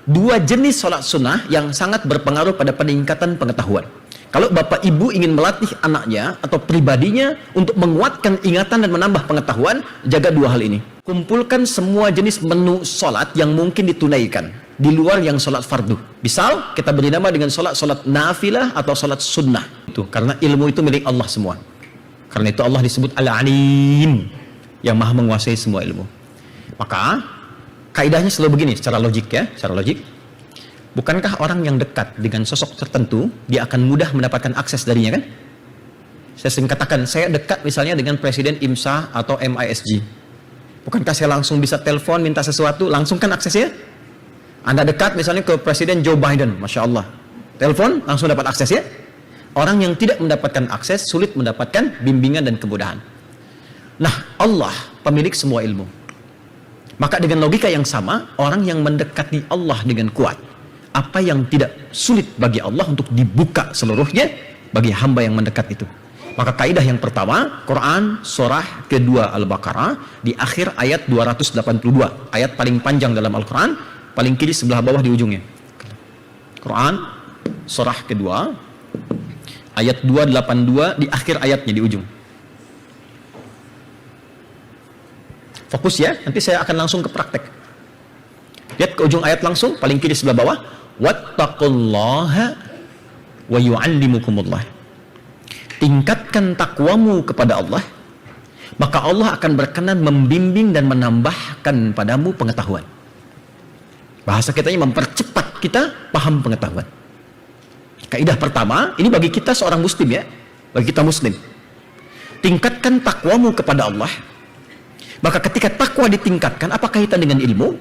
dua jenis sholat sunnah yang sangat berpengaruh pada peningkatan pengetahuan. Kalau bapak ibu ingin melatih anaknya atau pribadinya untuk menguatkan ingatan dan menambah pengetahuan, jaga dua hal ini. Kumpulkan semua jenis menu sholat yang mungkin ditunaikan di luar yang sholat fardu. Misal kita beri nama dengan sholat nafilah atau sholat sunnah. Itu karena ilmu itu milik Allah semua. Karena itu Allah disebut Al-Alim, yang maha menguasai semua ilmu. Maka kaidahnya selalu begini, secara logik ya, secara logik. Bukankah orang yang dekat dengan sosok tertentu, dia akan mudah mendapatkan akses darinya kan? Saya sering katakan, saya dekat misalnya dengan Presiden IMSA atau MISG. Bukankah saya langsung bisa telepon, minta sesuatu, langsung kan aksesnya? Anda dekat misalnya ke Presiden Joe Biden, Masya Allah. Telepon, langsung dapat akses ya? Orang yang tidak mendapatkan akses, sulit mendapatkan bimbingan dan kemudahan. Nah, Allah pemilik semua ilmu. Maka dengan logika yang sama, orang yang mendekati Allah dengan kuat, apa yang tidak sulit bagi Allah untuk dibuka seluruhnya bagi hamba yang mendekat itu. Maka kaidah yang pertama, Quran surah kedua Al-Baqarah di akhir ayat 282, ayat paling panjang dalam Al-Quran, paling kiri sebelah bawah di ujungnya. Quran surah kedua ayat 282 di akhir ayatnya di ujung. Fokus ya, nanti saya akan langsung ke praktek. Lihat ke ujung ayat langsung, paling kiri sebelah bawah. Wattaqullaha wa yu'allimukumullah. Tingkatkan takwamu kepada Allah, maka Allah akan berkenan membimbing dan menambahkan padamu pengetahuan. Bahasa kitanya mempercepat kita paham pengetahuan. Kaidah pertama, ini bagi kita seorang muslim ya, bagi kita muslim. Tingkatkan takwamu kepada Allah. Maka ketika takwa ditingkatkan, apa kaitan dengan ilmu?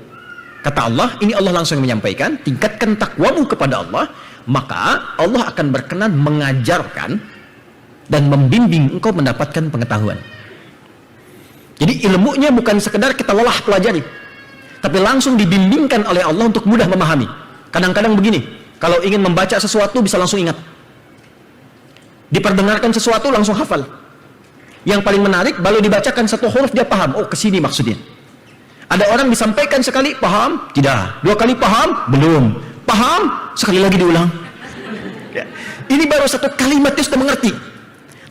Kata Allah, ini Allah langsung menyampaikan, tingkatkan takwamu kepada Allah, maka Allah akan berkenan mengajarkan dan membimbing engkau mendapatkan pengetahuan. Jadi ilmunya bukan sekedar kita lelah pelajari, tapi langsung dibimbingkan oleh Allah untuk mudah memahami. Kadang-kadang begini, kalau ingin membaca sesuatu bisa langsung ingat. Diperdengarkan sesuatu langsung hafal. Yang paling menarik, baru dibacakan satu huruf dia paham, oh kesini maksudnya. Ada orang disampaikan sekali, paham? Tidak. Dua kali paham? Belum. Paham? Sekali lagi diulang. Ini baru satu kalimat dia sudah mengerti.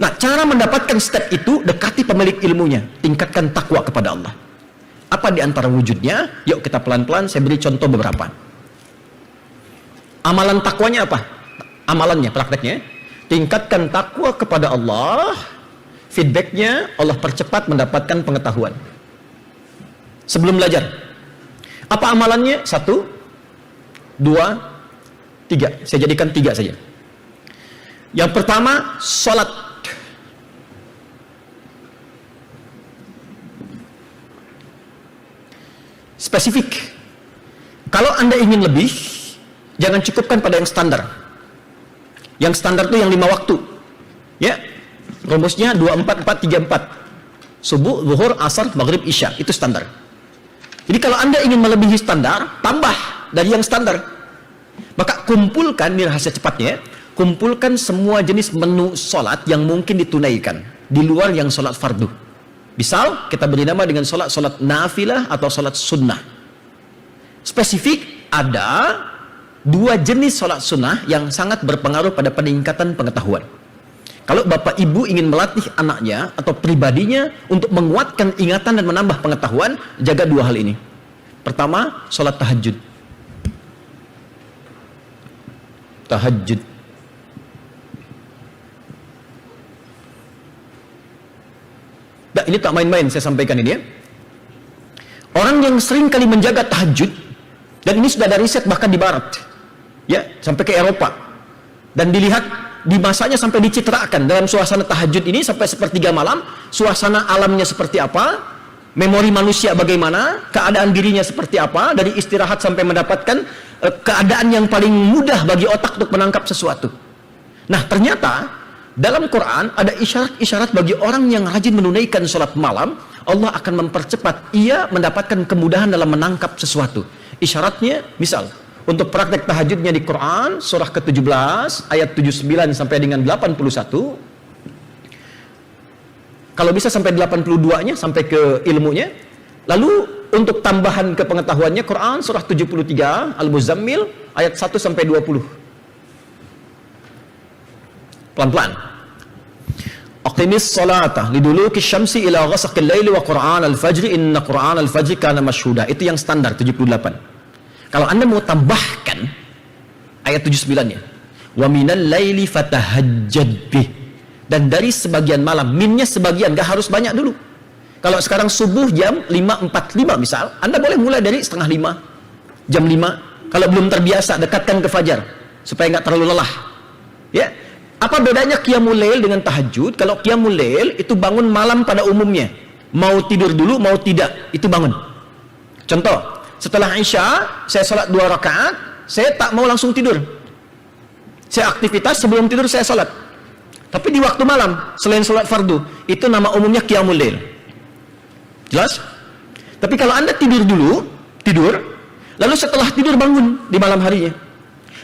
Nah, cara mendapatkan step itu, dekati pemilik ilmunya. Tingkatkan takwa kepada Allah. Apa di antara wujudnya? Yuk kita pelan-pelan, saya beri contoh beberapa. Amalan takwanya apa? Amalannya, prakteknya. Tingkatkan takwa kepada Allah. Feedbacknya, Allah percepat mendapatkan pengetahuan. Sebelum belajar, apa amalannya? 1, 2, 3. Saya jadikan 3 saja. Yang pertama, sholat. Spesifik. Kalau Anda ingin lebih, jangan cukupkan pada yang standar. Yang standar itu yang 5 waktu. Ya, rumusnya 2-4-4-3-4. Subuh, zuhur, asar, maghrib, isya. Itu standar. Jadi kalau Anda ingin melebihi standar, tambah dari yang standar. Maka kumpulkan, ini rahasia cepatnya, kumpulkan semua jenis menu sholat yang mungkin ditunaikan di luar yang sholat fardu. Misal, kita beri nama dengan sholat nafilah atau sholat sunnah. Spesifik, ada dua jenis sholat sunnah yang sangat berpengaruh pada peningkatan pengetahuan. Kalau bapak ibu ingin melatih anaknya atau pribadinya untuk menguatkan ingatan dan menambah pengetahuan, jaga dua hal ini. Pertama, sholat tahajud. Tahajud. Nah, ini tak main-main saya sampaikan ini ya. Orang yang sering kali menjaga tahajud, dan ini sudah ada riset bahkan di barat, ya, sampai ke Eropa, dan dilihat di masanya sampai dicitrakan dalam suasana tahajud ini sampai sepertiga malam, suasana alamnya seperti apa, memori manusia bagaimana, keadaan dirinya seperti apa, dari istirahat sampai mendapatkan keadaan yang paling mudah bagi otak untuk menangkap sesuatu. Nah, ternyata dalam Quran ada isyarat-isyarat bagi orang yang rajin menunaikan sholat malam, Allah akan mempercepat ia mendapatkan kemudahan dalam menangkap sesuatu. Isyaratnya, misal untuk praktek tahajudnya di Quran, surah ke-17, ayat 79 sampai dengan 81. Kalau bisa sampai 82-nya, sampai ke ilmunya. Lalu untuk tambahan ke pengetahuannya, Quran surah 73 Al-Muzammil ayat 1 sampai 20. Pelan-pelan. Aqimis salata liduluki syamsi ila ghasaqil laili wa Qur'an al-fajri inna Qur'an al-fajri kana mashhuda. Itu yang standar 78. Kalau Anda mau tambahkan ayat 79-nya, wa minal laili fatahajjad bih, dan dari sebagian malam, minnya sebagian, gak harus banyak dulu. Kalau sekarang subuh jam 5.45 misal, Anda boleh mulai dari setengah 5, jam 5. Kalau belum terbiasa, dekatkan ke fajar supaya nggak terlalu lelah. Ya, apa bedanya qiyamul lail dengan tahajud? Kalau qiyamul lail itu bangun malam pada umumnya, mau tidur dulu mau tidak itu bangun. Contoh, setelah Isya saya salat 2 rakaat, saya tak mau langsung tidur. Saya aktivitas, sebelum tidur saya salat. Tapi di waktu malam selain salat fardu, itu nama umumnya qiyamul lail. Jelas? Tapi kalau Anda tidur dulu, lalu setelah tidur bangun di malam harinya,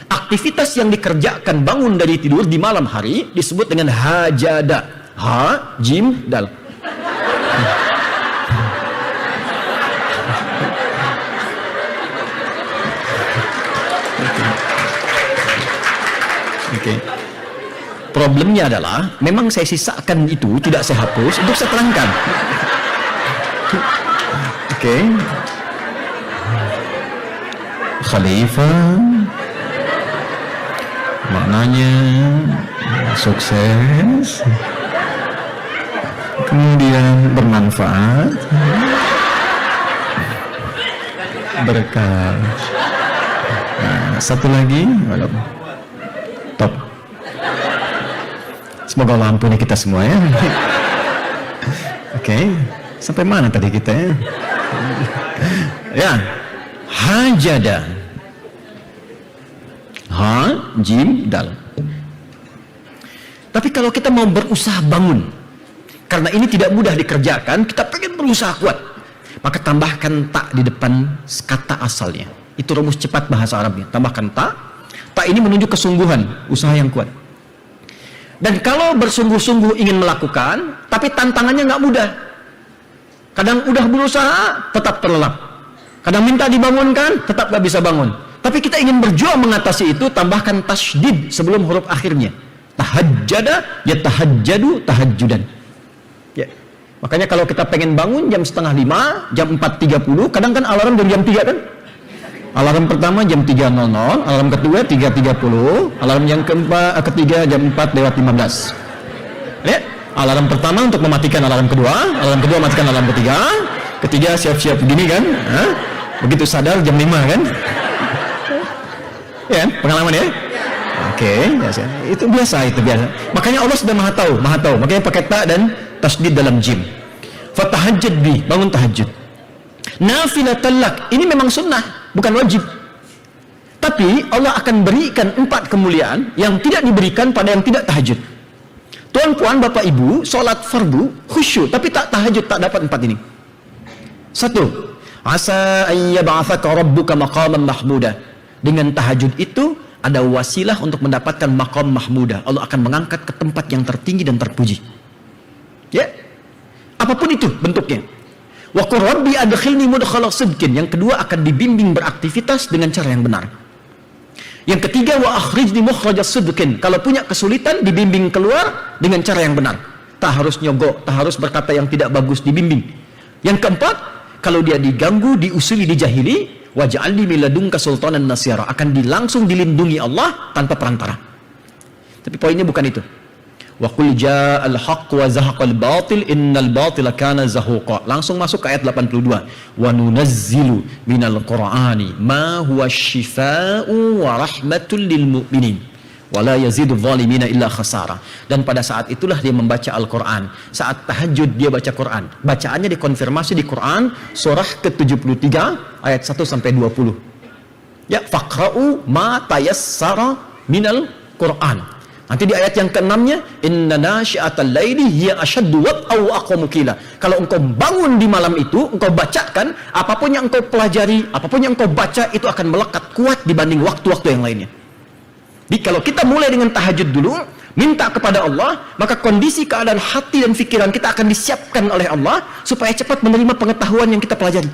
aktivitas yang dikerjakan bangun dari tidur di malam hari disebut dengan hajada. Ha, jim, dal. Oke. Problemnya adalah memang saya sisakan itu, tidak saya hapus untuk saya terangkan. Oke. Khalifah maknanya sukses, kemudian bermanfaat, berkah. Nah, satu lagi, top. Semoga Allah ampuni kita semua ya. Oke, sampai mana tadi kita ya? Ya, hajada. Ha, jim, dal. Tapi kalau kita mau berusaha bangun, karena ini tidak mudah dikerjakan, kita pengen berusaha kuat, maka tambahkan tak di depan kata asalnya. Itu rumus cepat bahasa Arabnya. Tambahkan tak. Tak ini menunjuk kesungguhan, usaha yang kuat. Dan kalau bersungguh-sungguh ingin melakukan, tapi tantangannya nggak mudah. Kadang udah berusaha, tetap terlelap. Kadang minta dibangunkan, tetap nggak bisa bangun. Tapi kita ingin berjuang mengatasi itu, tambahkan tasydid sebelum huruf akhirnya. Tahajjada, ya tahajjadu, tahajjudan. Ya. Makanya kalau kita pengen bangun jam setengah 5, jam 4.30, kadang kan alarm dari jam 3 kan? Alarm pertama jam 3.00, alarm kedua 3.30, alarm yang ketiga jam 4:15. Ya. Alarm pertama untuk mematikan alarm kedua matikan alarm ketiga siap-siap begini kan? Hah? Begitu sadar jam 5 kan? Ya, pengalaman ya? Oke, biasa. Itu biasa. Makanya Allah sudah maha tahu. Makanya pakai ta dan tasdid dalam jim. Fatahajjad bi, bangun tahajud. Nafilatal lak, ini memang sunnah, bukan wajib. Tapi Allah akan berikan 4 kemuliaan yang tidak diberikan pada yang tidak tahajud. Tuan-puan, bapak ibu, sholat fardu, khusyuk, tapi tak tahajud, tak dapat 4 ini. 1. Asa ayyab'athaka rabbuka maqaman mahmuda. Dengan tahajud itu ada wasilah untuk mendapatkan maqam mahmudah. Allah akan mengangkat ke tempat yang tertinggi dan terpuji. Ya, apapun itu bentuknya. Wa qur rabbi adkhilni mudkhala sidqin. Yang kedua akan dibimbing beraktivitas dengan cara yang benar. Yang ketiga wa akhrijni mukhrajas sidqin. Kalau punya kesulitan dibimbing keluar dengan cara yang benar. Tak harus nyogok, tak harus berkata yang tidak bagus, dibimbing. Yang keempat, kalau dia diganggu, diusili, dijahili, waj'alni min ladunka sultanan nasira, akan langsung dilindungi Allah tanpa perantara. Tapi poinnya bukan itu. Wa qul ja'al haqq wa zahaqal batil innal batila kana zahuqa. Langsung masuk ke ayat 82. Wa nunazzilu minal qur'ani ma huwa syifaa'u wa rahmatul lil mu'minin wa la yazidu zalimina illa khasara. Dan pada saat itulah dia membaca Al-Quran. Saat tahajud dia baca Quran. Bacaannya dikonfirmasi di Quran surah ke-73 ayat 1 sampai 20. Ya, faqra'u ma tayassara minal Quran. Nanti di ayat yang ke-6-nya, inna nasyi'atal laili hiya asyaddu wat'aw wa aqwamu qila. Kalau engkau bangun di malam itu, engkau bacakan, apapun yang engkau pelajari, apapun yang engkau baca, itu akan melekat kuat dibanding waktu-waktu yang lainnya. Jadi kalau kita mulai dengan tahajud dulu, minta kepada Allah, maka kondisi keadaan hati dan pikiran kita akan disiapkan oleh Allah supaya cepat menerima pengetahuan yang kita pelajari.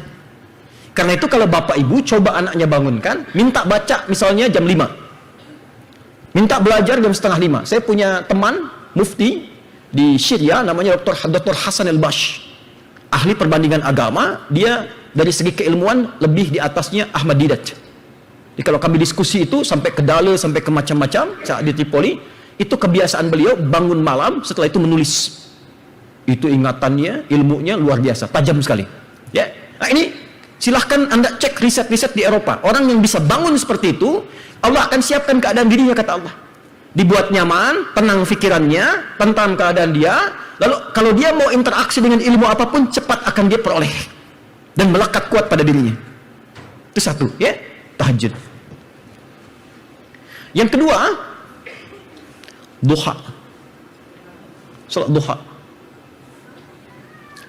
Karena itu kalau bapak ibu coba anaknya bangunkan, minta baca misalnya jam 5. Minta belajar jam setengah 5. Saya punya teman mufti di Syria namanya Dr. Hasan al-Bash. Ahli perbandingan agama, dia dari segi keilmuan lebih di atasnya Ahmad Didat. Jadi kalau kami diskusi itu sampai ke dalil, sampai ke macam-macam saat di Tripoli, itu kebiasaan beliau bangun malam, setelah itu menulis. Itu ingatannya, ilmunya luar biasa, tajam sekali. Ya, nah ini silahkan Anda cek riset-riset di Eropa. Orang yang bisa bangun seperti itu, Allah akan siapkan keadaan dirinya, kata Allah. Dibuat nyaman, tenang fikirannya, tentang keadaan dia. Lalu kalau dia mau interaksi dengan ilmu apapun, cepat akan dia peroleh dan melekat kuat pada dirinya. Itu satu, ya, tahajud. Yang kedua, duha. Salat duha.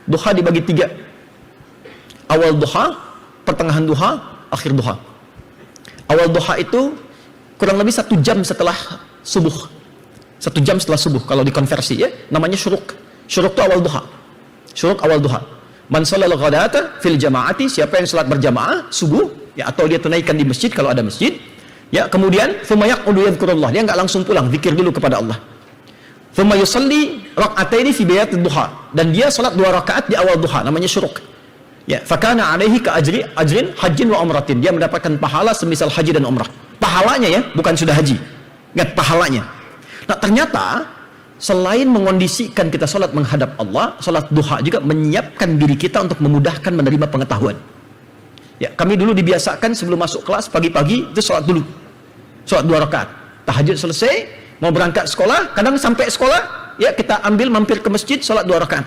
Duha dibagi 3. Awal duha, pertengahan duha, akhir duha. Awal duha itu kurang lebih 1 jam setelah subuh. 1 jam setelah subuh kalau dikonversi, ya, namanya syuruk. Syuruk itu awal duha. Syuruk awal duha. Man shalal ghadata fil jamaati, siapa yang salat berjamaah subuh, ya, atau dia tunaikan di masjid kalau ada masjid, ya, kemudian thumma yaqudu yadhkurullah, dia enggak langsung pulang, zikir dulu kepada Allah. Thumma yusalli rak'ataini fi bayatid duha, dan dia salat 2 rakaat di awal duha, namanya syuruk. Ya, fakana alaihi ka ajrin hajjin wa umratin, dia mendapatkan pahala semisal haji dan umrah. Pahalanya, ya, bukan sudah haji. Ingat pahalanya. Nah, ternyata selain mengondisikan kita salat menghadap Allah, salat duha juga menyiapkan diri kita untuk memudahkan menerima pengetahuan. Ya, kami dulu dibiasakan sebelum masuk kelas pagi-pagi itu salat dulu. Salat 2 rakaat. Tahajud selesai, mau berangkat sekolah, kadang sampai sekolah, ya, kita ambil mampir ke masjid salat 2 rakaat.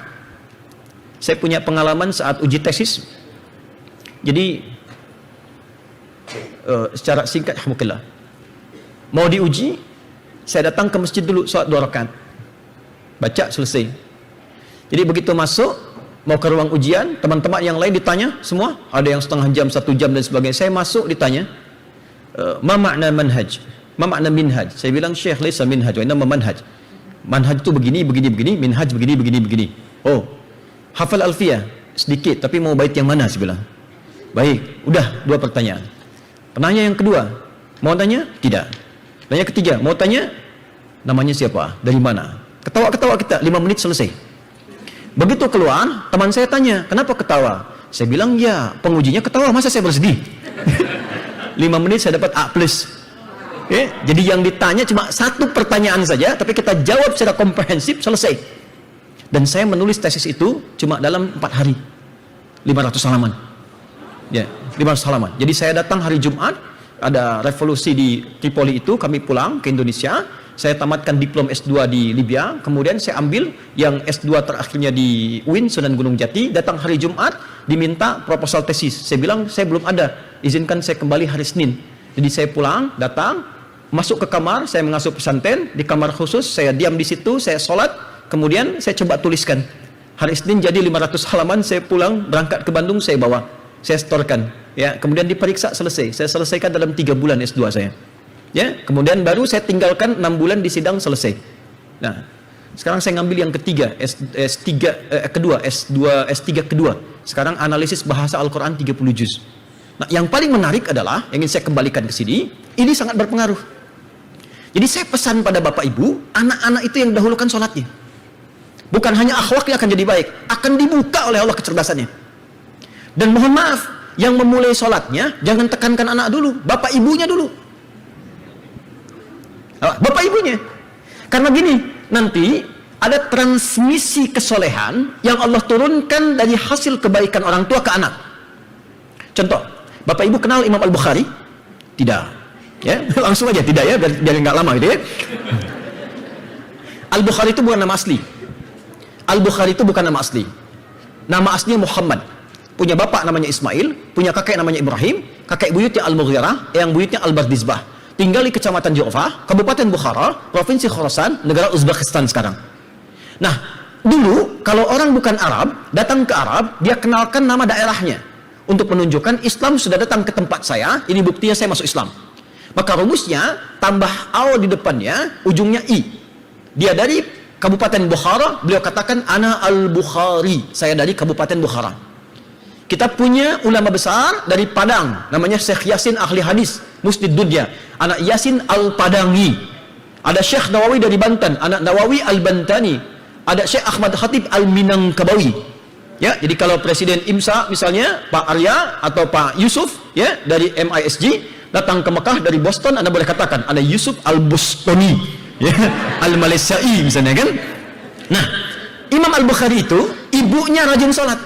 Saya punya pengalaman saat uji tesis. Jadi secara singkat, alhamdulillah, mau diuji, saya datang ke masjid dulu salat 2 rakaat. Baca selesai. Jadi begitu masuk mau ke ruang ujian, teman-teman yang lain ditanya semua, ada yang setengah jam, 1 jam dan sebagainya. Saya masuk ditanya, ma makna manhaj? Ma makna minhaj? Saya bilang, Syekh, laisa minhaj, wa inna manhaj. Manhaj itu begini, begini, begini, minhaj begini, begini, begini. Oh, hafal alfiyah sedikit, tapi mau bait yang mana? Saya bilang. Baik, udah 2 pertanyaan. Penanya yang kedua, mau tanya? Tidak. Tanya ketiga, mau tanya? Namanya siapa? Dari mana? Ketawa-ketawa kita, 5 menit selesai. Begitu keluar, teman saya tanya, kenapa ketawa? Saya bilang, ya, pengujinya ketawa, masa saya bersedih? 5 menit saya dapat A+. Jadi yang ditanya cuma 1 pertanyaan saja, tapi kita jawab secara komprehensif, selesai. Dan saya menulis tesis itu cuma dalam 4 hari. 500 halaman. Ya, 500 halaman. Jadi saya datang hari Jumat, ada revolusi di Tripoli itu, kami pulang ke Indonesia. Saya tamatkan diplom S2 di Libya, kemudian saya ambil yang S2 terakhirnya di UIN Sunan Gunung Jati. Datang hari Jumat, diminta proposal tesis. Saya bilang, saya belum ada, izinkan saya kembali hari Senin. Jadi saya pulang, datang, masuk ke kamar, saya mengasuh pesantren, di kamar khusus, saya diam di situ, saya sholat, kemudian saya coba tuliskan. Hari Senin jadi 500 halaman, saya pulang, berangkat ke Bandung, saya bawa, saya setorkan. Ya, kemudian diperiksa, selesai. Saya selesaikan dalam 3 bulan S2 saya. Ya, kemudian baru saya tinggalkan 6 bulan di sidang, selesai. Nah, sekarang saya ngambil yang ketiga, S3 kedua. Sekarang analisis bahasa Al-Quran 30 juz. Nah, yang paling menarik adalah, yang ingin saya kembalikan ke sini, ini sangat berpengaruh. Jadi saya pesan pada Bapak Ibu, anak-anak itu yang dahulukan sholatnya. Bukan hanya akhlaknya akan jadi baik, akan dibuka oleh Allah kecerdasannya. Dan mohon maaf, yang memulai sholatnya, jangan tekankan anak dulu, bapak ibunya dulu. Bapak ibunya. Karena gini, nanti ada transmisi kesolehan yang Allah turunkan dari hasil kebaikan orang tua ke anak. Contoh, Bapak Ibu kenal Imam Al-Bukhari? Tidak. Ya, langsung aja tidak, ya, biar nggak lama gitu, ya. Al-Bukhari itu bukan nama asli. Al-Bukhari itu bukan nama asli. Nama aslinya Muhammad. Punya bapak namanya Ismail, punya kakek namanya Ibrahim, kakek buyutnya Al-Mughirah, yang buyutnya Al-Bardizbah. Tinggal di Kecamatan Jufah, Kabupaten Bukhara, Provinsi Khorasan, negara Uzbekistan sekarang. Nah, dulu kalau orang bukan Arab, datang ke Arab, dia kenalkan nama daerahnya. Untuk menunjukkan Islam sudah datang ke tempat saya, ini buktinya saya masuk Islam. Maka rumusnya, tambah al di depannya, ujungnya i. Dia dari Kabupaten Bukhara, beliau katakan, Ana Al-Bukhari, saya dari Kabupaten Bukhara. Kita punya ulama besar dari Padang, namanya Syekh Yasin ahli hadis, Musnid Dunya, anak Yasin Al-Padangi. Ada Syekh Nawawi dari Banten, anak Nawawi Al-Bantani. Ada Syekh Ahmad Khatib Al-Minangkabawi. Ya, jadi kalau Presiden IMSA misalnya Pak Arya atau Pak Yusuf ya dari MISG datang ke Mekah dari Boston, Anda boleh katakan ada Yusuf Al-Bustoni ya, Al-Malaysiai misalnya kan. Nah, Imam Al-Bukhari itu ibunya rajin sholat,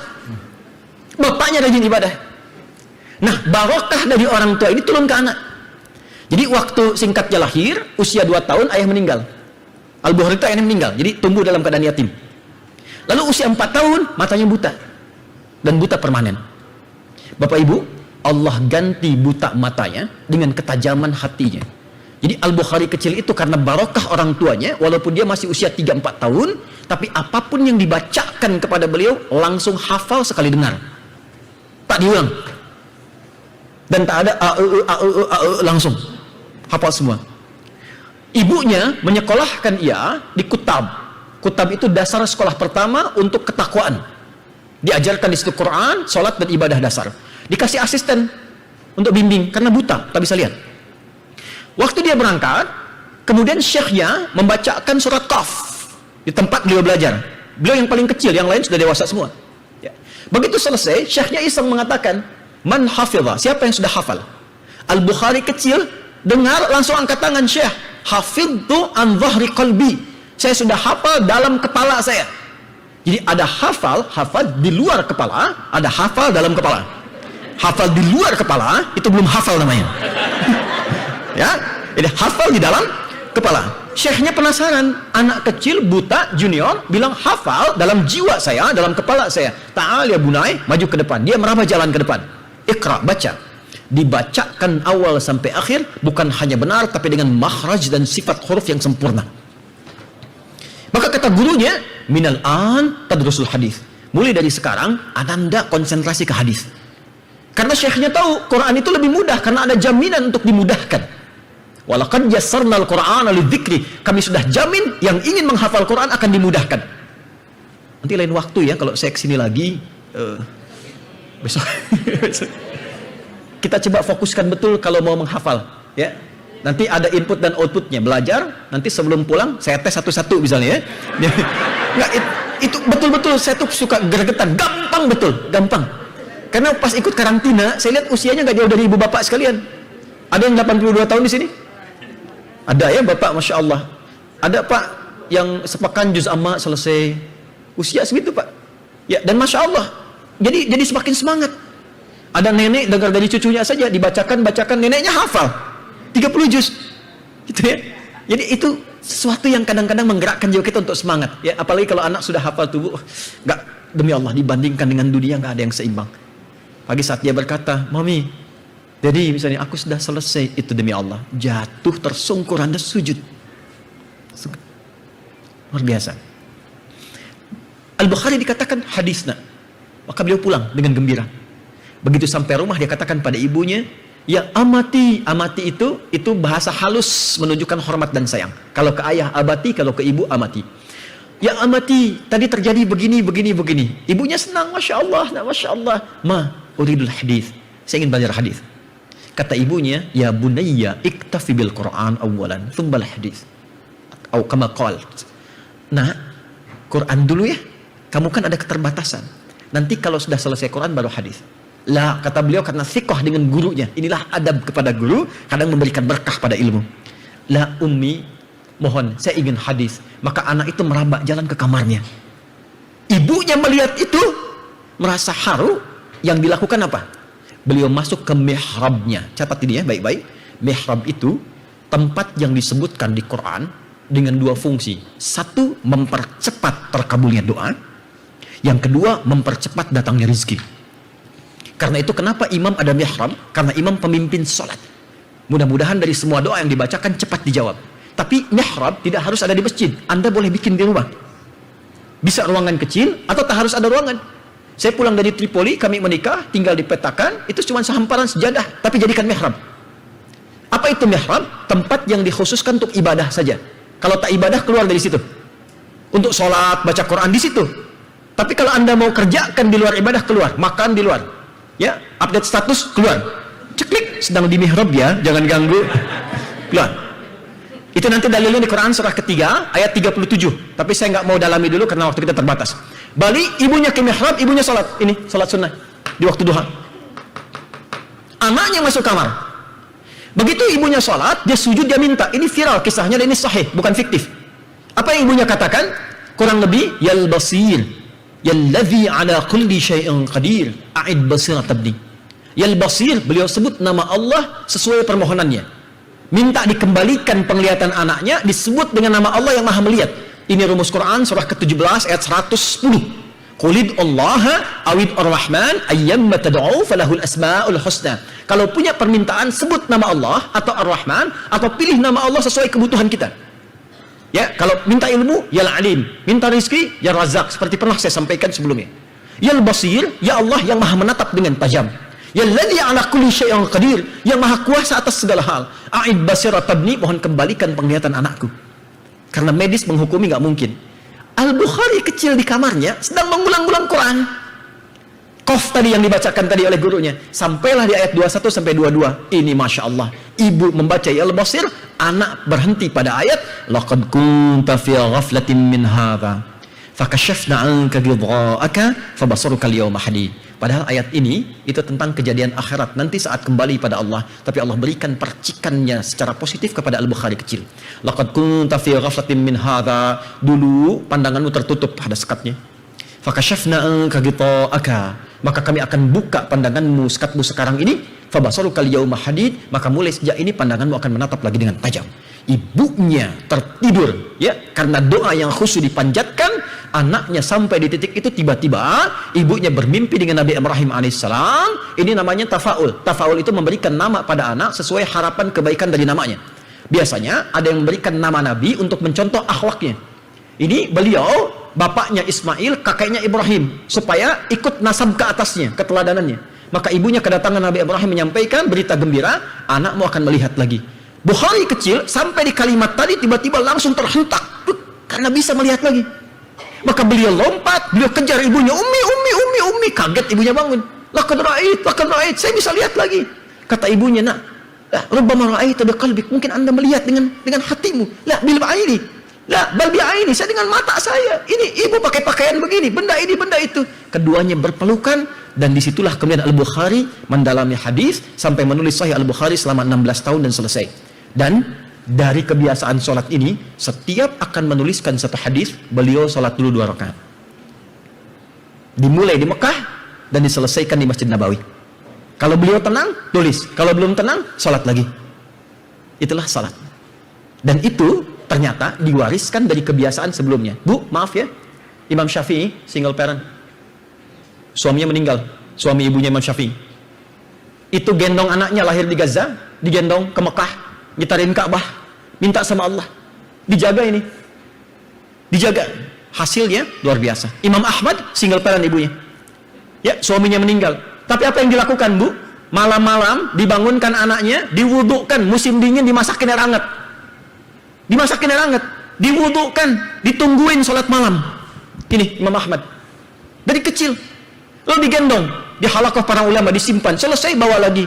bapaknya rajin ibadah. Nah, barokah dari orang tua ini turun ke anak. Jadi waktu singkatnya lahir, usia 2 tahun ayah meninggal. Al-Bukhari itu ayahnya meninggal, jadi tumbuh dalam keadaan yatim. Lalu usia 4 tahun matanya buta, dan buta permanen. Bapak Ibu, Allah ganti buta matanya dengan ketajaman hatinya. Jadi Al-Bukhari kecil itu karena barokah orang tuanya, walaupun dia masih usia 3-4 tahun, tapi apapun yang dibacakan kepada beliau langsung hafal sekali dengar, tak diulang, dan tak ada langsung hafal semua. Ibunya menyekolahkan ia di Kutab. Kutab itu dasar sekolah pertama untuk ketakwaan. Diajarkan di situ Quran, sholat dan ibadah dasar. Dikasih asisten untuk bimbing karena buta, tak bisa lihat. Waktu dia berangkat, kemudian syekhnya membacakan surat Qaf di tempat beliau belajar. Beliau yang paling kecil, yang lain sudah dewasa semua. Ya. Begitu selesai, syekhnya iseng mengatakan, "Man hafidha?" Siapa yang sudah hafal? Al-Bukhari kecil dengar langsung angkat tangan, "Syekh, hafidhu an dhahri qalbi." Saya sudah hafal dalam kepala saya. Jadi ada hafal di luar kepala, ada hafal dalam kepala. Hafal di luar kepala itu belum hafal namanya. Ya, jadi hafal di dalam kepala. Syekhnya penasaran, anak kecil buta junior bilang hafal dalam jiwa saya, dalam kepala saya. Ta'al ya bunai, maju ke depan. Dia meraba jalan ke depan. Iqra, baca. Dibacakan awal sampai akhir, bukan hanya benar tapi dengan makhraj dan sifat huruf yang sempurna. Maka kata gurunya, minal an tadrusul hadis. Mulai dari sekarang, Ananda konsentrasi ke hadis. Karena syekhnya tahu Quran itu lebih mudah karena ada jaminan untuk dimudahkan. Walaqad yassarnal Qur'ana lidzikri. Kami sudah jamin yang ingin menghafal Quran akan dimudahkan. Nanti lain waktu ya kalau saya kesini lagi besok. Kita coba fokuskan betul kalau mau menghafal ya. Nanti ada input dan outputnya, belajar, nanti sebelum pulang saya tes satu-satu misalnya ya. Nggak, itu betul-betul saya tuh suka gregetan, gampang betul, gampang. Karena pas ikut karantina, saya lihat usianya nggak jauh dari ibu bapak sekalian. Ada yang 82 tahun di sini? Ada ya bapak, Masya Allah. Ada pak yang sepekan juz amma selesai, usia segitu pak. Ya, dan Masya Allah, jadi semakin semangat. Ada nenek dengar dari cucunya saja, bacakan, neneknya hafal 30 juz gitu ya. Jadi itu sesuatu yang kadang-kadang menggerakkan jiwa kita untuk semangat ya, apalagi kalau anak sudah hafal tubuh. Enggak, demi Allah, dibandingkan dengan dunia enggak ada yang seimbang. Pagi saat dia berkata, "Mami, jadi misalnya aku sudah selesai," itu demi Allah jatuh tersungkur Anda sujud. Luar biasa. Al-Bukhari dikatakan hadisna, maka beliau pulang dengan gembira. Begitu sampai rumah dia katakan pada ibunya, "Ya amati." Amati itu bahasa halus menunjukkan hormat dan sayang. Kalau ke ayah abati, kalau ke ibu amati. "Ya amati, tadi terjadi begini. Ibunya senang, Masya Allah. "Ma uridul hadis." Saya ingin belajar hadis. Kata ibunya, "Ya bunayya iktafi bil Quran awalan, thumbal hadis." Atau kama qal. "Nah, Quran dulu ya. Kamu kan ada keterbatasan. Nanti kalau sudah selesai Quran baru hadis." Lah, kata beliau karena thiqah dengan gurunya. Inilah adab kepada guru, kadang memberikan berkah pada ilmu. "La ummi, mohon saya ingin hadis." Maka anak itu merambak jalan ke kamarnya. Ibunya melihat itu merasa haru. Yang dilakukan apa? Beliau masuk ke mihrabnya. Catat ini ya baik-baik. Mihrab itu tempat yang disebutkan di Quran dengan 2 fungsi. Satu, mempercepat terkabulnya doa. Yang kedua, mempercepat datangnya rezeki. Karena itu kenapa imam ada mihrab? Karena imam pemimpin sholat. Mudah-mudahan dari semua doa yang dibacakan cepat dijawab. Tapi mihrab tidak harus ada di masjid. Anda boleh bikin di rumah. Bisa ruangan kecil atau tak harus ada ruangan. Saya pulang dari Tripoli, kami menikah, tinggal dipetakan, itu cuma sehamparan sejadah, tapi jadikan mihrab. Apa itu mihrab? Tempat yang dikhususkan untuk ibadah saja. Kalau tak ibadah, keluar dari situ. Untuk sholat, baca Quran di situ. Tapi kalau Anda mau kerjakan di luar ibadah, keluar. Makan di luar. Ya, update status, keluar. Ceklik, sedang di mihrab ya, jangan ganggu. Keluar. Itu nanti dalilnya di Quran surah ketiga, ayat 37. Tapi saya nggak mau dalami dulu karena waktu kita terbatas. Bali, ibunya ke mihrab, ibunya sholat. Ini, sholat sunnah. Di waktu duha. Anaknya masuk kamar. Begitu ibunya sholat, dia sujud, dia minta. Ini viral kisahnya dan ini sahih, bukan fiktif. Apa yang ibunya katakan? Kurang lebih, Yal Basir, Yalladhi ala kulli syai'in qadir, a'id basirat abdi. Yal Basir, beliau sebut nama Allah sesuai permohonannya. Minta dikembalikan penglihatan anaknya, disebut dengan nama Allah yang maha melihat. Ini rumus Quran, surah ke-17, ayat 110. Qulid Allah awid ar-Rahman ayyamma tad'u falahul asma'ul husna. Kalau punya permintaan, sebut nama Allah atau Ar-Rahman, atau pilih nama Allah sesuai kebutuhan kita. Ya, kalau minta ilmu, ya Alim. Minta rizki, ya Razak. Seperti pernah saya sampaikan sebelumnya. Ya Basir, ya Allah yang maha menatap dengan tajam. Ya Alladhi ala kulli syai'in qadir, yang maha kuasa atas segala hal. A'id basirat tabni, mohon kembalikan penglihatan anakku. Karena medis menghukumi nggak mungkin. Al-Bukhari kecil di kamarnya sedang mengulang-ulang Quran. Qaf tadi yang dibacakan tadi oleh gurunya, sampailah di ayat 21 sampai 22. Ini Masya Allah, ibu membaca ya Al-Basir, anak berhenti pada ayat laqad kunta fi ghaflatin min hadha fakashafna anka ghidha'aka fabasaruka al-yawma hadid. Padahal ayat ini itu tentang kejadian akhirat nanti saat kembali pada Allah, tapi Allah berikan percikannya secara positif kepada Al-Bukhari kecil. Laqad kunta fi ghaflatin min hadha, dulu pandanganmu tertutup pada sekatnya. Fakashafna anka ghita'aka, maka kami akan buka pandanganmu, sekatmu sekarang ini. Fabasaruka al-yawma hadid, maka mulai sejak ini pandanganmu akan menatap lagi dengan tajam. Ibunya tertidur ya, karena doa yang khusyuk dipanjatkan, anaknya sampai di titik itu, tiba-tiba ibunya bermimpi dengan Nabi Ibrahim alaihissalam. Ini namanya tafaul. Tafaul itu memberikan nama pada anak sesuai harapan kebaikan dari namanya. Biasanya ada yang memberikan nama Nabi untuk mencontoh akhlaknya. Ini beliau, bapaknya Ismail, kakeknya Ibrahim, supaya ikut nasab ke atasnya, keteladanannya. Maka ibunya kedatangan Nabi Ibrahim menyampaikan berita gembira, anakmu akan melihat lagi. Bukhari kecil sampai di kalimat tadi tiba-tiba langsung terhentak karena bisa melihat lagi. Maka beliau lompat, beliau kejar ibunya, ummi, kaget ibunya bangun. Laqad ra'ait, saya bisa lihat lagi. Kata ibunya, nak, rubbama ra'aita biqalbik, mungkin anda melihat dengan hatimu. La bil aini, la bal bi aini, saya dengan mata saya. Ini ibu pakai pakaian begini, benda ini, benda itu. Keduanya berpelukan, dan disitulah kemudian Al-Bukhari mendalami hadis sampai menulis Sahih Al-Bukhari selama 16 tahun dan selesai. Dan dari kebiasaan sholat ini, setiap akan menuliskan satu hadis, beliau sholat dulu 2 rakaat. Dimulai di Mekah dan diselesaikan di Masjid Nabawi. Kalau beliau tenang, tulis. Kalau belum tenang, sholat lagi. Itulah sholat. Dan itu ternyata diwariskan dari kebiasaan sebelumnya. Bu, maaf ya, Imam Syafi'i single parent, suaminya meninggal, suami ibunya Imam Syafi'i. Itu gendong anaknya lahir di Gaza, digendong ke Mekah, gitarin Ka'bah, minta sama Allah, dijaga ini, dijaga. Hasilnya luar biasa. Imam Ahmad single parent ibunya, ya suaminya meninggal, tapi apa yang dilakukan bu? Malam-malam dibangunkan anaknya, diwudukan, musim dingin dimasakin air hangat, diwudukan, ditungguin sholat malam. Ini Imam Ahmad dari kecil, lalu digendong, di halaqah para ulama, disimpan, selesai bawa lagi,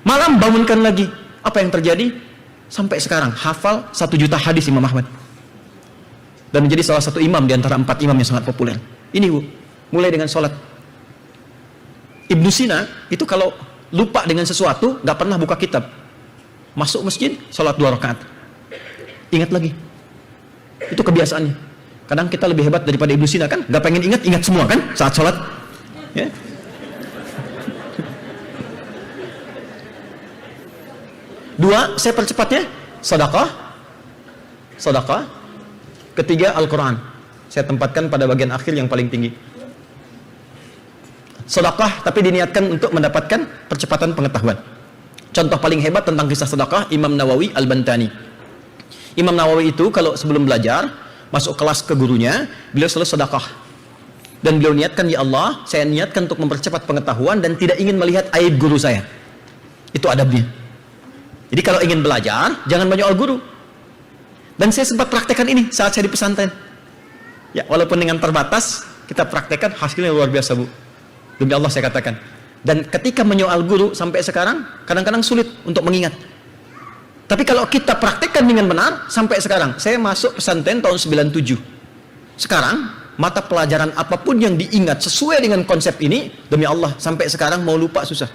malam bangunkan lagi. Apa yang terjadi? Sampai sekarang hafal 1 juta hadis Imam Ahmad, dan menjadi salah satu imam di antara 4 imam yang sangat populer. Ini bu, mulai dengan sholat. Ibnu Sina itu kalau lupa dengan sesuatu nggak pernah buka kitab, masuk masjid sholat 2 rakaat, ingat lagi. Itu kebiasaannya. Kadang kita lebih hebat daripada Ibnu Sina kan, nggak pengen ingat semua kan saat sholat ya. Dua, saya percepatnya, sedekah. Ketiga, Al-Quran. Saya tempatkan pada bagian akhir yang paling tinggi. Sedekah tapi diniatkan untuk mendapatkan percepatan pengetahuan. Contoh paling hebat tentang kisah sedekah, Imam Nawawi Al-Bantani. Imam Nawawi itu kalau sebelum belajar, masuk kelas ke gurunya, beliau selalu sedekah. Dan beliau niatkan, ya Allah, saya niatkan untuk mempercepat pengetahuan dan tidak ingin melihat aib guru saya. Itu adabnya. Jadi kalau ingin belajar, jangan banyak guru. Dan saya sempat praktekkan ini saat saya di pesantren. Ya, walaupun dengan terbatas, kita praktekkan, hasilnya luar biasa bu. Demi Allah saya katakan. Dan ketika menyoal guru sampai sekarang, kadang-kadang sulit untuk mengingat. Tapi kalau kita praktekkan dengan benar, sampai sekarang, saya masuk pesantren tahun 97. Sekarang, mata pelajaran apapun yang diingat sesuai dengan konsep ini, demi Allah, sampai sekarang mau lupa susah.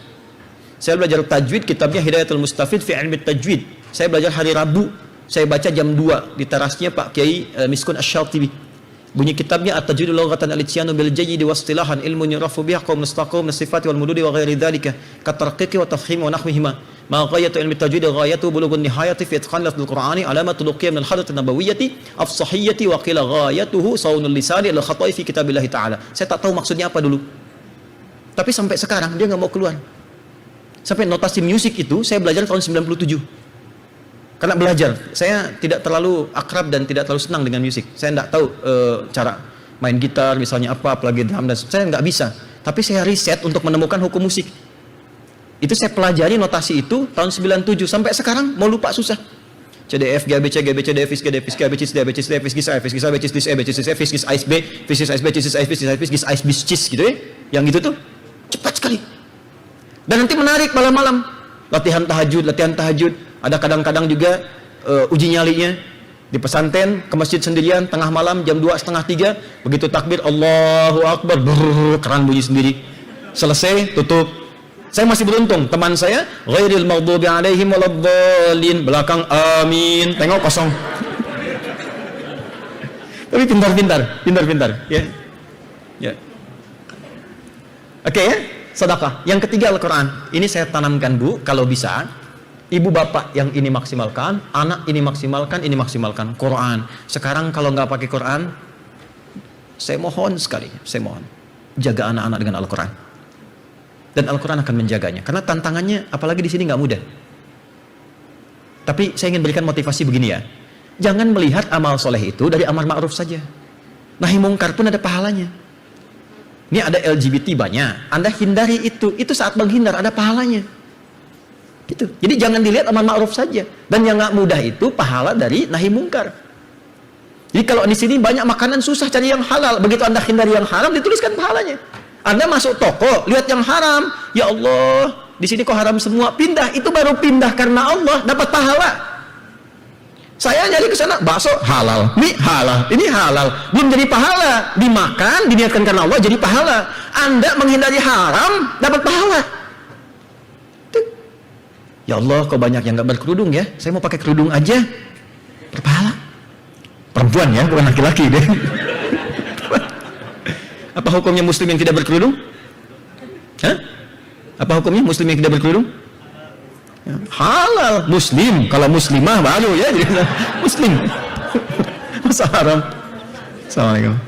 Saya belajar tajwid, kitabnya Hidayatul Mustafid fi Ilmi Tajwid. Saya belajar hari Rabu, saya baca jam 2 di terasnya Pak Kiai Miskun Asy-Syatibi. Bunyi kitabnya At-Tajwidul Lughatan Al-Ityanu bil Jayyid wa Istilahan Ilmun Yurafu bihi Qaum Mustaqim min Sifati wal Mududi wa ghairi dzalika katarqiqi wa tafhim wa nahwihima ma ghayatu ilmi tajwid ghayatu bulughun nihayati fi itqan lafzul Qur'ani alamatul luqiyah min al-hadrati nabawiyyati afsahiyyati wa qila ghayatuhu sawnul lisani al-khata'i fi kitabillah ta'ala. Saya tak tahu maksudnya apa dulu, tapi sampai sekarang dia nggak mau keluar. Sampai notasi musik itu saya belajar tahun 97. Karena belajar, saya tidak terlalu akrab dan tidak terlalu senang dengan musik. Saya tidak tahu cara main gitar, misalnya apa, apalagi drum, dan saya nggak bisa. Tapi saya riset untuk menemukan hukum musik. Itu saya pelajari notasi itu tahun 97. Sampai sekarang mau lupa susah. CDF, GABC, GBC, DFIS, GDFIS, GABC, DFIS, DFIS, GIS, AFIS, GIS, ABC, DIS, ABC, DIS, FIS, GIS, AIS, B, FIS, GIS, AIS, B, CIS, AIS, BIS, AIS, GIS, AIS, BIS, CIS, gitu ya. Yang itu tuh cepat sekali. Dan nanti menarik malam-malam. Latihan tahajud. Ada kadang-kadang juga uji nyalinya di pesantren, ke masjid sendirian tengah malam jam 2, setengah 3, begitu takbir Allahu Akbar, keran bunyi sendiri. Selesai, tutup. Saya masih beruntung, teman saya ghairil maghdubi alaihim waladdallin, belakang amin, tengok kosong. Tapi pintar ya. Ya. Oke ya, sedekah. Yang ketiga Al-Qur'an. Ini saya tanamkan Bu, kalau bisa ibu bapak yang ini maksimalkan, anak ini maksimalkan Quran. Sekarang kalau nggak pakai Quran, saya mohon sekali, jaga anak-anak dengan Al-Quran. Dan Al-Quran akan menjaganya. Karena tantangannya, apalagi di sini nggak mudah. Tapi saya ingin berikan motivasi begini ya. Jangan melihat amal soleh itu dari amar ma'ruf saja. Nahi mungkar pun ada pahalanya. Ini ada LGBT banyak, Anda hindari itu saat menghindar ada pahalanya. Gitu. Jadi jangan dilihat amar ma'ruf saja. Dan yang nggak mudah itu pahala dari nahi mungkar. Jadi kalau di sini banyak makanan susah cari yang halal. Begitu Anda hindari yang haram, dituliskan pahalanya. Anda masuk toko, lihat yang haram, ya Allah, di sini kok haram semua, pindah. Itu baru pindah karena Allah, dapat pahala. Saya nyari ke sana, bakso halal, mie halal, ini halal, belum jadi pahala. Dimakan, diniatkan karena Allah, jadi pahala. Anda menghindari haram, dapat pahala. Ya Allah, kok banyak yang nggak berkerudung ya? Saya mau pakai kerudung aja, berpahala. Perempuan ya, bukan laki-laki deh. Apa hukumnya muslim yang tidak berkerudung? Hah? Apa hukumnya muslim yang tidak berkerudung? Ya, halal, muslim. Kalau muslimah baru ya, jadi muslim. Masa haram? Assalamualaikum.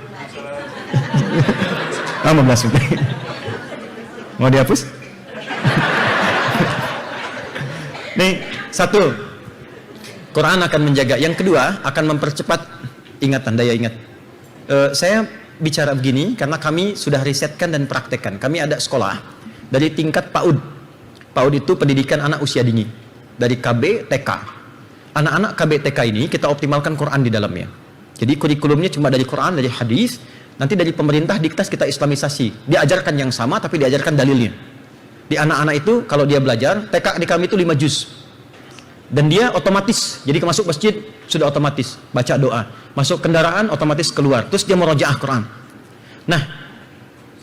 15 menit. Mau dihapus? Nih, satu, Quran akan menjaga. Yang kedua, akan mempercepat ingatan, daya ingat. Saya bicara begini karena kami sudah risetkan dan praktekkan. Kami ada sekolah dari tingkat PAUD. PAUD itu pendidikan anak usia dini. Dari KB, TK. Anak-anak KB, TK ini kita optimalkan Quran di dalamnya. Jadi kurikulumnya cuma dari Quran, dari hadis. Nanti dari pemerintah diktas kita islamisasi. Diajarkan yang sama tapi diajarkan dalilnya. Di anak-anak itu kalau dia belajar, TK di kami itu 5 juz. Dan dia otomatis, jadi masuk masjid sudah otomatis baca doa, masuk kendaraan otomatis keluar, terus dia murojaah Quran. Nah,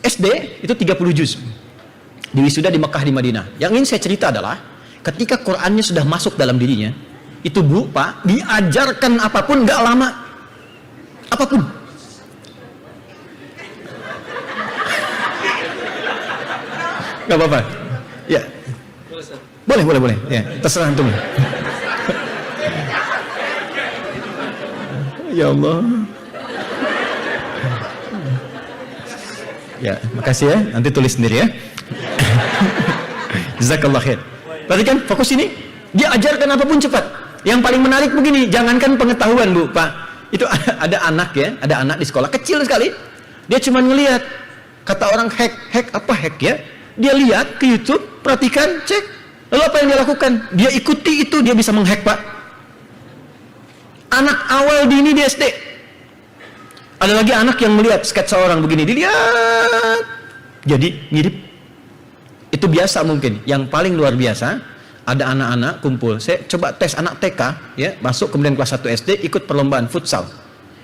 SD itu 30 juz. Di wisuda di Mekah, di Madinah. Yang ingin saya cerita adalah ketika Qurannya sudah masuk dalam dirinya, itu Bu, Pak, diajarkan apapun nggak lama. Apapun. Gak apa-apa. Ya. Boleh. Ya, terserah antum. Ya Allah. Ya, makasih ya. Nanti tulis sendiri ya. Jazakallah khair. Perhatikan fokus ini. Dia ajarkan apapun cepat. Yang paling menarik begini, jangankan pengetahuan Bu, Pak. Itu ada anak ya, ada anak di sekolah kecil sekali. Dia cuma ngelihat. Kata orang hack apa hack ya? Dia lihat ke YouTube, perhatikan, cek. Lalu apa yang dia lakukan? Dia ikuti itu, dia bisa menghack, Pak. Anak awal dini di SD. Ada lagi anak yang melihat sketsa orang begini, dilihat. Jadi mirip. Itu biasa mungkin. Yang paling luar biasa, ada anak-anak kumpul. Saya coba tes anak TK, ya, masuk kemudian kelas 1 SD, ikut perlombaan futsal.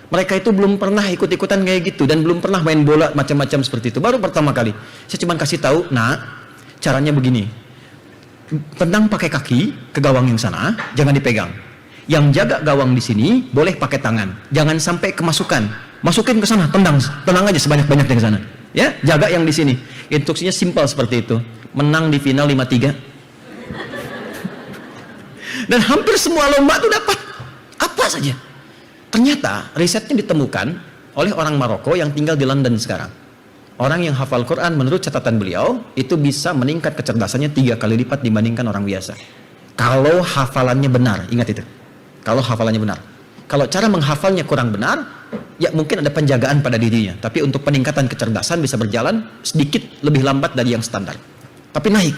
Mereka itu belum pernah ikut-ikutan kayak gitu dan belum pernah main bola macam-macam seperti itu. Baru pertama kali. Saya cuma kasih tahu, nak, caranya begini. Tendang pakai kaki ke gawang yang sana, jangan dipegang. Yang jaga gawang di sini boleh pakai tangan. Jangan sampai kemasukan. Masukin ke sana, tendang aja sebanyak-banyaknya ke sana. Ya, jaga yang di sini. Instruksinya simpel seperti itu. Menang di final 5-3. Dan hampir semua lomba itu dapat apa saja. Ternyata risetnya ditemukan oleh orang Maroko yang tinggal di London sekarang. Orang yang hafal Quran menurut catatan beliau itu bisa meningkat kecerdasannya 3 kali lipat dibandingkan orang biasa. Kalau hafalannya benar, ingat itu. Kalau hafalannya benar. Kalau cara menghafalnya kurang benar, ya mungkin ada penjagaan pada dirinya. Tapi untuk peningkatan kecerdasan bisa berjalan sedikit lebih lambat dari yang standar. Tapi naik.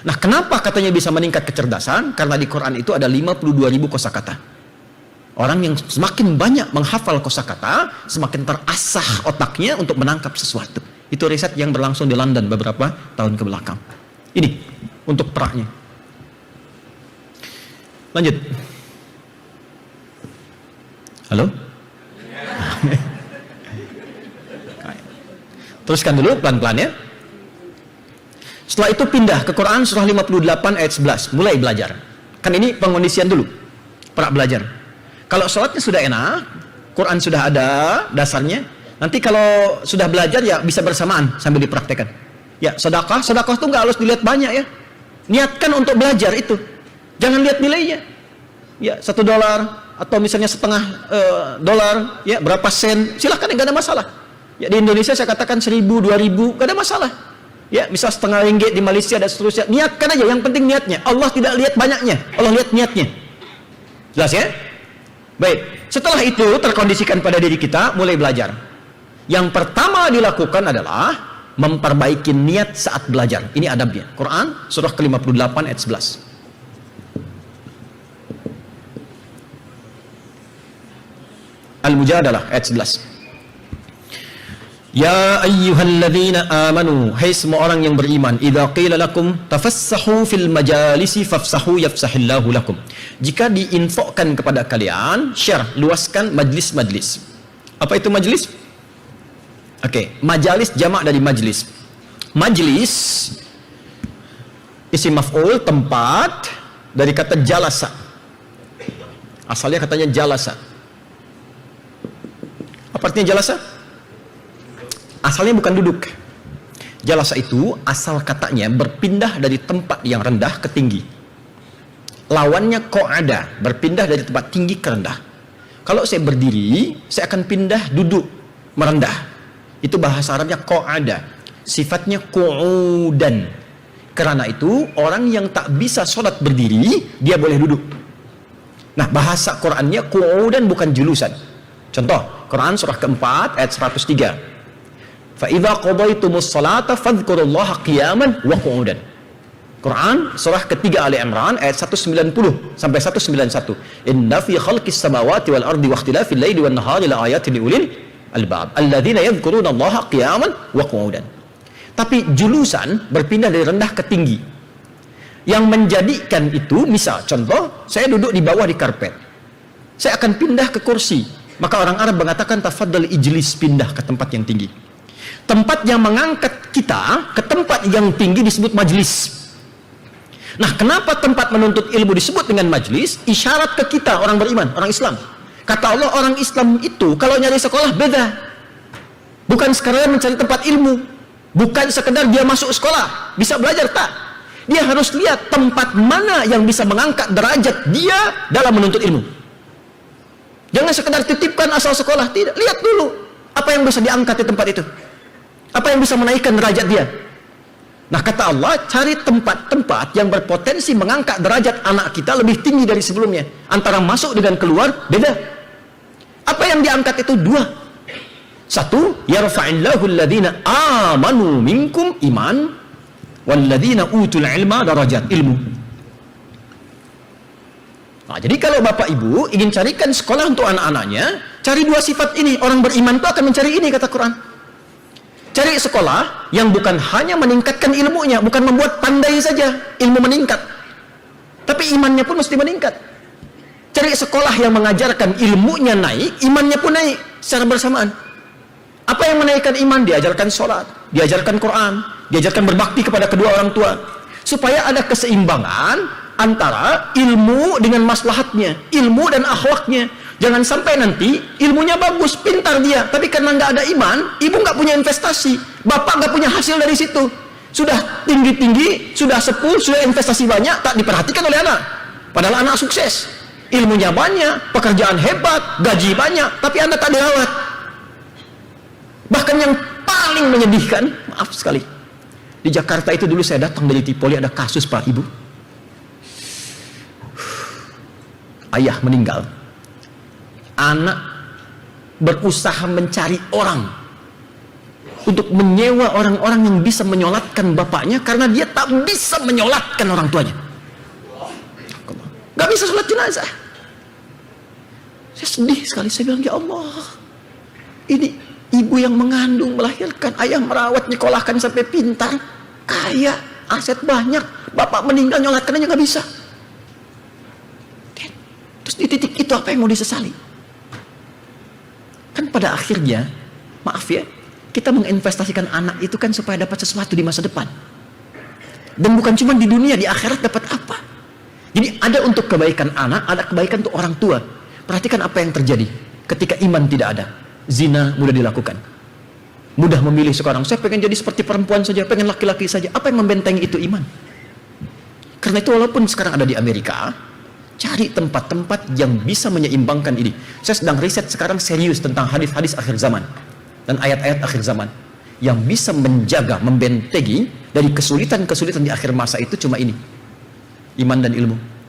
Nah, kenapa katanya bisa meningkat kecerdasan? Karena di Quran itu ada 52.000 kosakata. Orang yang semakin banyak menghafal kosakata, semakin terasah otaknya untuk menangkap sesuatu. Itu riset yang berlangsung di London beberapa tahun ke belakang. Ini untuk praknya. Lanjut. Halo? Teruskan dulu pelan-pelan ya. Setelah itu pindah ke Quran surah 58 ayat 11. Mulai belajar. Kan ini pengondisian dulu. Prak belajar. Kalau sholatnya sudah enak, Quran sudah ada dasarnya. Nanti kalau sudah belajar ya bisa bersamaan sambil dipraktekkan. Ya, sedekah itu nggak harus dilihat banyak ya. Niatkan untuk belajar itu. Jangan lihat nilainya. Ya, $1 atau misalnya setengah dolar, ya berapa sen, silahkan, nggak ada masalah. Ya di Indonesia saya katakan 1.000, 2.000, nggak ada masalah. Ya misal setengah ringgit di Malaysia dan seterusnya, niatkan aja, yang penting niatnya. Allah tidak lihat banyaknya, Allah lihat niatnya. Jelas ya? Baik, setelah itu terkondisikan pada diri kita, mulai belajar. Yang pertama dilakukan adalah memperbaiki niat saat belajar. Ini adabnya. Quran surah ke-58 ayat 11. Al-Mujadalah ayat 11. Ya ayyuhalladzina amanu, hai semua orang yang beriman, idza qila lakum tafassahu fil majalisi fafsahu yafsahillahu lakum. Jika diinfokkan kepada kalian, share, luaskan majlis-majlis. Apa itu majlis? Oke, majalis jamak dari majlis. Majlis isim maf'ul, tempat, dari kata jalasa. Asalnya katanya jalasa. Apa artinya jalasa? Asalnya bukan duduk. Jalasa itu asal katanya berpindah dari tempat yang rendah ke tinggi. Lawannya qa'ada, berpindah dari tempat tinggi ke rendah. Kalau saya berdiri, saya akan pindah duduk, merendah. Itu bahasa Arabnya qa'ada. Sifatnya qu'udan. Karena itu orang yang tak bisa sholat berdiri, dia boleh duduk. Nah, bahasa Qur'annya qu'udan, bukan julusan. Contoh, Quran surah keempat ayat 103. Fa idza qadaytumus salata fadhkurullaha qiyaman wa qu'udan. Quran surah ketiga Ali Imran ayat 190 sampai 191. Inna fi khalqis samawati wal ardi wa ikhtilafil laili wan nahari la ayatin liulil albab alladzina yadhkurunallaha qiyaman wa qu'udan. Tapi julusan berpindah dari rendah ke tinggi. Yang menjadikan itu, misal contoh, saya duduk di bawah di karpet. Saya akan pindah ke kursi. Maka orang Arab mengatakan tafaddal ijlis, pindah ke tempat yang tinggi. Tempat yang mengangkat kita ke tempat yang tinggi disebut majlis. Nah, kenapa tempat menuntut ilmu disebut dengan majlis? Isyarat ke kita orang beriman, orang Islam. Kata Allah, orang Islam itu kalau nyari sekolah beda. Bukan sekadar mencari tempat ilmu. Bukan sekedar dia masuk sekolah, bisa belajar, tak. Dia harus lihat tempat mana yang bisa mengangkat derajat dia dalam menuntut ilmu. Jangan sekedar titipkan asal sekolah, tidak. Lihat dulu apa yang bisa diangkat di tempat itu, apa yang bisa menaikkan derajat dia. Nah, kata Allah, cari tempat-tempat yang berpotensi mengangkat derajat anak kita lebih tinggi dari sebelumnya. Antara masuk dengan keluar beda. Apa yang diangkat itu dua. Satu, yarfa'illahu alladhina amanu minkum, iman, walladhina utul ilma darajat, ilmu. Nah, jadi kalau Bapak Ibu ingin carikan sekolah untuk anak-anaknya, cari dua sifat ini. Orang beriman itu akan mencari ini, kata Quran. Cari sekolah yang bukan hanya meningkatkan ilmunya, bukan membuat pandai saja ilmu meningkat, tapi imannya pun mesti meningkat. Cari sekolah yang mengajarkan ilmunya naik, imannya pun naik secara bersamaan. Apa yang menaikkan iman? Diajarkan sholat, diajarkan Quran, diajarkan berbakti kepada kedua orang tua, supaya ada keseimbangan antara ilmu dengan maslahatnya, ilmu dan akhlaknya. Jangan sampai nanti ilmunya bagus, pintar dia, tapi karena nggak ada iman, ibu nggak punya investasi, bapak nggak punya hasil dari situ. Sudah tinggi-tinggi, sudah sepuh, sudah investasi banyak, tak diperhatikan oleh anak. Padahal anak sukses, ilmunya banyak, pekerjaan hebat, gaji banyak, tapi anda tak dirawat. Bahkan yang paling menyedihkan, maaf sekali, di Jakarta itu dulu saya datang dari Tripoli, ada kasus Pak Ibu, ayah meninggal, anak berusaha mencari orang untuk menyewa orang-orang yang bisa menyolatkan bapaknya, karena dia tak bisa menyolatkan orang tuanya, gak bisa sholat jenazah. Saya sedih sekali, saya bilang, ya Allah, ini ibu yang mengandung, melahirkan, ayah merawat, nyekolahkan sampai pintar, kaya, aset banyak, bapak meninggal nyolatkan aja gak bisa. Terus di titik itu apa yang mau disesali? Kan pada akhirnya, maaf ya, kita menginvestasikan anak itu kan supaya dapat sesuatu di masa depan. Dan bukan cuma di dunia, di akhirat dapat apa? Jadi ada untuk kebaikan anak, ada kebaikan untuk orang tua. Perhatikan apa yang terjadi ketika iman tidak ada. Zina mudah dilakukan, mudah memilih sekarang. Saya pengen jadi seperti perempuan saja, pengen laki-laki saja. Apa yang membentengi itu? Iman. Karena itu walaupun sekarang ada di Amerika, cari tempat-tempat yang bisa menyeimbangkan ini. Saya sedang riset sekarang serius tentang hadis-hadis akhir zaman dan ayat-ayat akhir zaman yang bisa menjaga, membentengi dari kesulitan-kesulitan di akhir masa itu. Cuma ini, iman dan ilmu.